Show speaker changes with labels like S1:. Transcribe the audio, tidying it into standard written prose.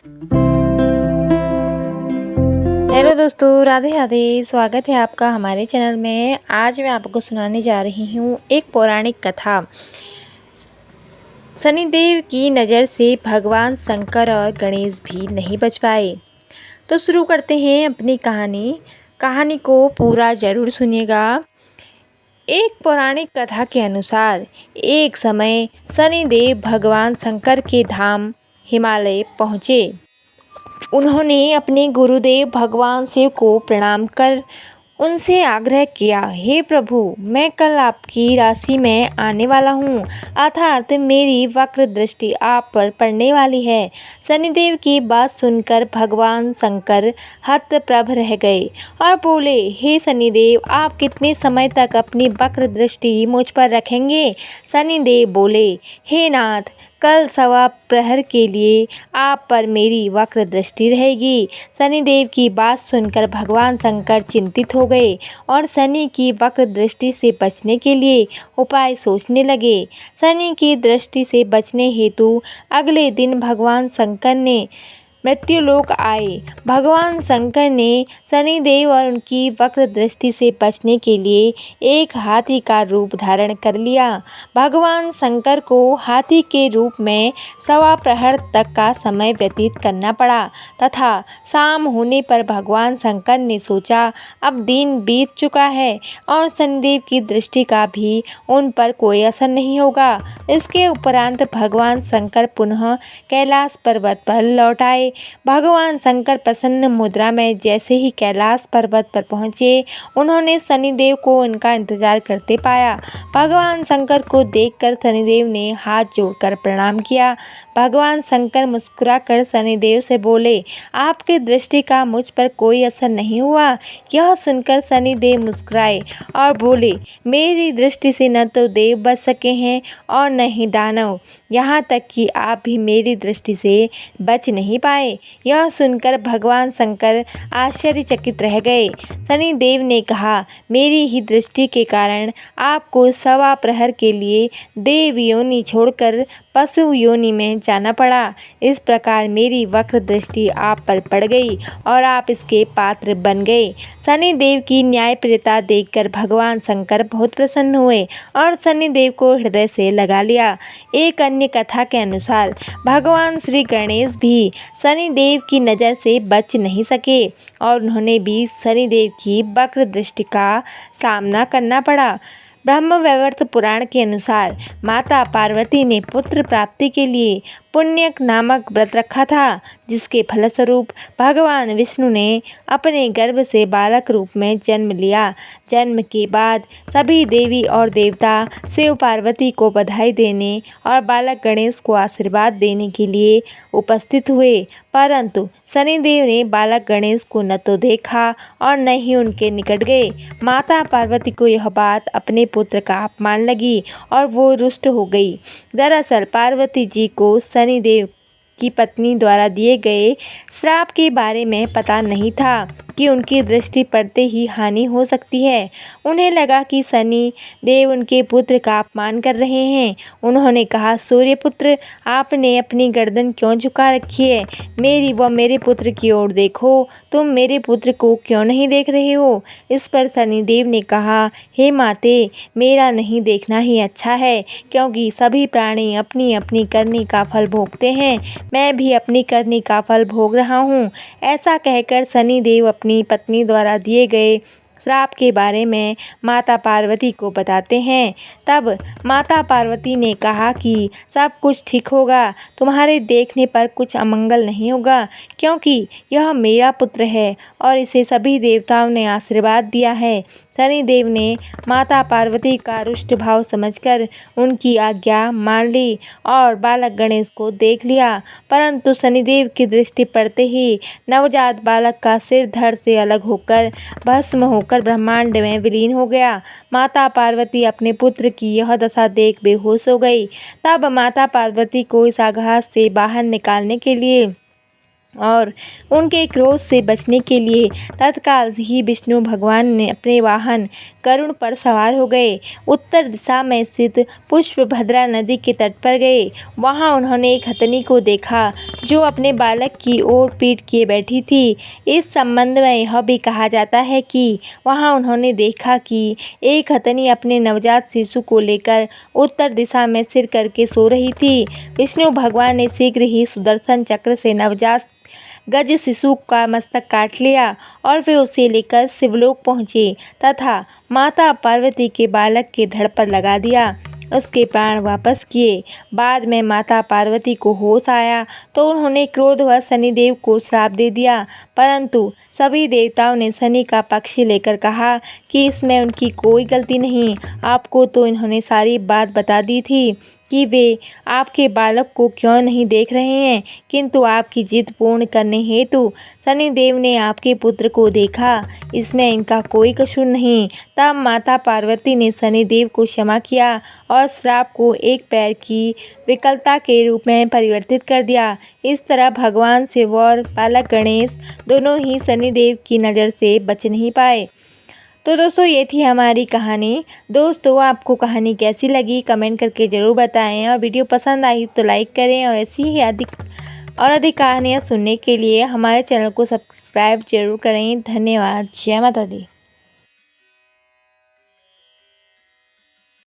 S1: Hello दोस्तों, राधे राधे। स्वागत है आपका हमारे चैनल में। आज मैं आपको सुनाने जा रही हूँ एक पौराणिक कथा। शनिदेव की नज़र से भगवान शंकर और गणेश भी नहीं बच पाए। तो शुरू करते हैं अपनी कहानी को पूरा ज़रूर सुनिएगा। एक पौराणिक कथा के अनुसार एक समय शनिदेव भगवान शंकर के धाम हिमालय पहुँचे। उन्होंने अपने गुरुदेव भगवान शिव को प्रणाम कर उनसे आग्रह किया, हे प्रभु, मैं कल आपकी राशि में आने वाला हूँ, अर्थात मेरी वक्र दृष्टि आप पर पड़ने वाली है। शनिदेव की बात सुनकर भगवान शंकर हतप्रभ रह गए और बोले, हे शनिदेव, आप कितने समय तक अपनी वक्र दृष्टि मुझ पर रखेंगे? शनिदेव बोले, हे नाथ, कल सवा प्रहर के लिए आप पर मेरी वक्र दृष्टि रहेगी। शनिदेव की बात सुनकर भगवान शंकर चिंतित हो गए और शनि की वक्र दृष्टि से बचने के लिए उपाय सोचने लगे। शनि की दृष्टि से बचने हेतु अगले दिन भगवान शंकर ने मृत्युलोक आए। भगवान शंकर ने शनिदेव और उनकी वक्र दृष्टि से बचने के लिए एक हाथी का रूप धारण कर लिया। भगवान शंकर को हाथी के रूप में सवा प्रहर तक का समय व्यतीत करना पड़ा तथा शाम होने पर भगवान शंकर ने सोचा, अब दिन बीत चुका है और शनिदेव की दृष्टि का भी उन पर कोई असर नहीं होगा। इसके उपरांत भगवान शंकर पुनः कैलाश पर्वत पर लौट आए। भगवान शंकर प्रसन्न मुद्रा में जैसे ही कैलाश पर्वत पर पहुँचे, उन्होंने शनिदेव को उनका इंतजार करते पाया। भगवान शंकर को देखकर शनिदेव ने हाथ जोड़कर प्रणाम किया। भगवान शंकर मुस्कुराकर शनिदेव से बोले, आपकी दृष्टि का मुझ पर कोई असर नहीं हुआ। यह सुनकर शनिदेव मुस्कुराए और बोले, मेरी दृष्टि से न तो देव बच सके हैं और न ही दानव, यहाँ तक कि आप भी मेरी दृष्टि से बच नहीं पाए। यह सुनकर भगवान शंकर आश्चर्यचकित रह गए। शनिदेव ने कहा, मेरी ही दृष्टि के कारण आपको सवा प्रहर के लिए देव योनि छोड़कर पशु योनि में जाना पड़ा। इस प्रकार मेरी वक्र दृष्टि आप पर पड़ गई और आप इसके पात्र बन गए। शनिदेव की न्यायप्रियता देखकर भगवान शंकर बहुत प्रसन्न हुए और शनिदेव को हृदय से लगा लिया। एक अन्य कथा के अनुसार भगवान श्री गणेश भी शनिदेव की नज़र से बच नहीं सके और उन्होंने भी शनिदेव की वक्र दृष्टि का सामना करना पड़ा। ब्रह्मवैवर्त पुराण के अनुसार माता पार्वती ने पुत्र प्राप्ति के लिए पुण्यक नामक व्रत रखा था, जिसके फलस्वरूप भगवान विष्णु ने अपने गर्भ से बालक रूप में जन्म लिया। जन्म के बाद सभी देवी और देवता शिव पार्वती को बधाई देने और बालक गणेश को आशीर्वाद देने के लिए उपस्थित हुए, परंतु शनिदेव ने बालक गणेश को न तो देखा और न ही उनके निकट गए। माता पार्वती को यह बात अपने पुत्र का अपमान लगी और वो रुष्ट हो गई। दरअसल पार्वती जी को शनिदेव की पत्नी द्वारा दिए गए श्राप के बारे में पता नहीं था कि उनकी दृष्टि पड़ते ही हानि हो सकती है। उन्हें लगा कि शनि देव उनके पुत्र का अपमान कर रहे हैं। उन्होंने कहा, सूर्यपुत्र, आपने अपनी गर्दन क्यों झुका रखी है? मेरी व मेरे पुत्र की ओर देखो, तुम मेरे पुत्र को क्यों नहीं देख रहे हो? इस पर शनिदेव ने कहा, हे माते, मेरा नहीं देखना ही अच्छा है, क्योंकि सभी प्राणी अपनी अपनी करनी का फल भोगते हैं। मैं भी अपनी करनी का फल भोग रहा हूँ। ऐसा कहकर शनिदेव अपनी पत्नी द्वारा दिए गए श्राप के बारे में माता पार्वती को बताते हैं। तब माता पार्वती ने कहा कि सब कुछ ठीक होगा, तुम्हारे देखने पर कुछ अमंगल नहीं होगा, क्योंकि यह मेरा पुत्र है और इसे सभी देवताओं ने आशीर्वाद दिया है। शनिदेव ने माता पार्वती का रुष्ट भाव समझकर उनकी आज्ञा मान ली और बालक गणेश को देख लिया, परंतु शनिदेव की दृष्टि पड़ते ही नवजात बालक का सिर धड़ से अलग होकर भस्म होकर ब्रह्मांड में विलीन हो गया। माता पार्वती अपने पुत्र की यह दशा देख बेहोश हो गई। तब माता पार्वती को इस आघात से बाहर निकालने के लिए और उनके क्रोध से बचने के लिए तत्काल ही विष्णु भगवान ने अपने वाहन गरुड़ पर सवार हो गए। उत्तर दिशा में स्थित पुष्पभद्रा नदी के तट पर गए। वहां उन्होंने एक हथनी को देखा जो अपने बालक की ओर पीठ किए बैठी थी। इस संबंध में यह भी कहा जाता है कि वहां उन्होंने देखा कि एक हथनी अपने नवजात शिशु को लेकर उत्तर दिशा में सिर करके सो रही थी। विष्णु भगवान ने शीघ्र ही सुदर्शन चक्र से नवजात गज शिशु का मस्तक काट लिया और वे उसे लेकर शिवलोक पहुँचे तथा माता पार्वती के बालक के धड़ पर लगा दिया। उसके प्राण वापस किए। बाद में माता पार्वती को होश आया तो उन्होंने क्रोधवश शनिदेव को श्राप दे दिया, परंतु सभी देवताओं ने शनि का पक्ष लेकर कहा कि इसमें उनकी कोई गलती नहीं। आपको तो इन्होंने सारी बात बता दी थी कि वे आपके बालक को क्यों नहीं देख रहे हैं, किंतु आपकी जिद पूर्ण करने हेतु शनिदेव ने आपके पुत्र को देखा, इसमें इनका कोई कसूर नहीं। तब माता पार्वती ने शनिदेव को क्षमा किया और श्राप को एक पैर की विकलता के रूप में परिवर्तित कर दिया। इस तरह भगवान शिव और बालक गणेश दोनों ही शनिदेव की नज़र से बच नहीं पाए। तो दोस्तों ये थी हमारी कहानी। दोस्तों आपको कहानी कैसी लगी कमेंट करके ज़रूर बताएं और वीडियो पसंद आई तो लाइक करें और ऐसी ही अधिक कहानियाँ सुनने के लिए हमारे चैनल को सब्सक्राइब जरूर करें। धन्यवाद। जय माता दी।